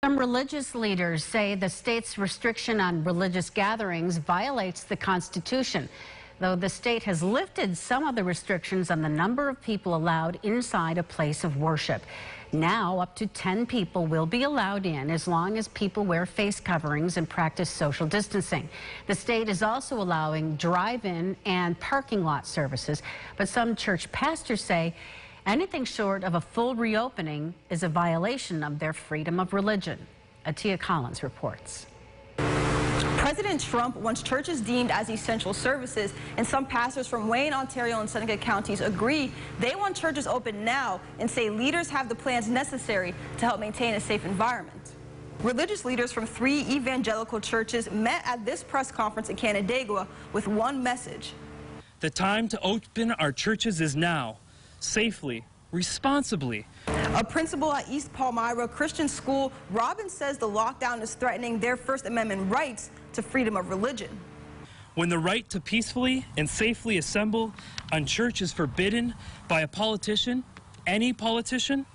Some religious leaders say the state's restriction on religious gatherings violates the Constitution, though the state has lifted some of the restrictions on the number of people allowed inside a place of worship. Now, up to 10 people will be allowed in as long as people wear face coverings and practice social distancing. The state is also allowing drive-in and parking lot services, but some church pastors say anything short of a full reopening is a violation of their freedom of religion. Atia Collins reports. President Trump wants churches deemed as essential services, and some pastors from Wayne, Ontario and Seneca counties agree they want churches open now and say leaders have the plans necessary to help maintain a safe environment. Religious leaders from 3 evangelical churches met at this press conference in Canandaigua with one message. The time to open our churches is now, safely, responsibly. A principal at East Palmyra Christian School, Robin says the lockdown is threatening their First Amendment rights to freedom of religion. When the right to peacefully and safely assemble on church is forbidden by a politician, any politician,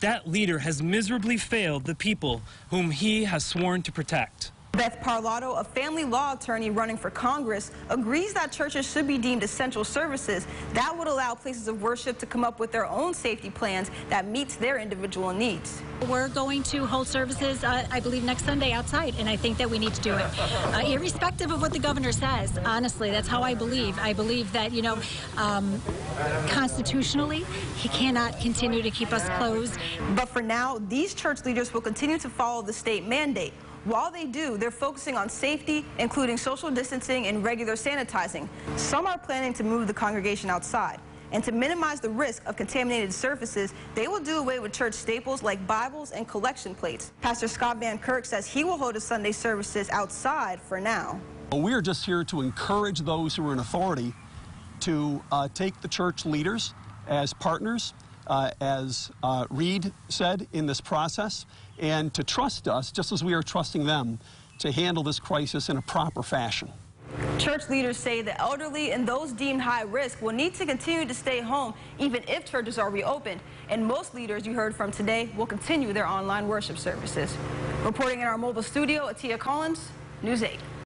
that leader has miserably failed the people whom he has sworn to protect. Beth Parlato, a family law attorney running for Congress, agrees that churches should be deemed essential services. That would allow places of worship to come up with their own safety plans that meets their individual needs. We're going to hold services, I believe, next Sunday outside, and I think that we need to do it. Irrespective of what the governor says, honestly, that's how I believe. I believe that, constitutionally, he cannot continue to keep us closed. But for now, these church leaders will continue to follow the state mandate. While they do, they're focusing on safety, including social distancing and regular sanitizing. Some are planning to move the congregation outside. And to minimize the risk of contaminated surfaces, they will do away with church staples like Bibles and collection plates. Pastor Scott Van Kirk says he will hold his Sunday services outside for now. We are just here to encourage those who are in authority to take the church leaders as partners, as Reed said, in this process, and to trust us, just as we are trusting them, to handle this crisis in a proper fashion. Church leaders say the elderly and those deemed high risk will need to continue to stay home even if churches are reopened. And most leaders you heard from today will continue their online worship services. Reporting in our mobile studio, Atia Collins, News 8.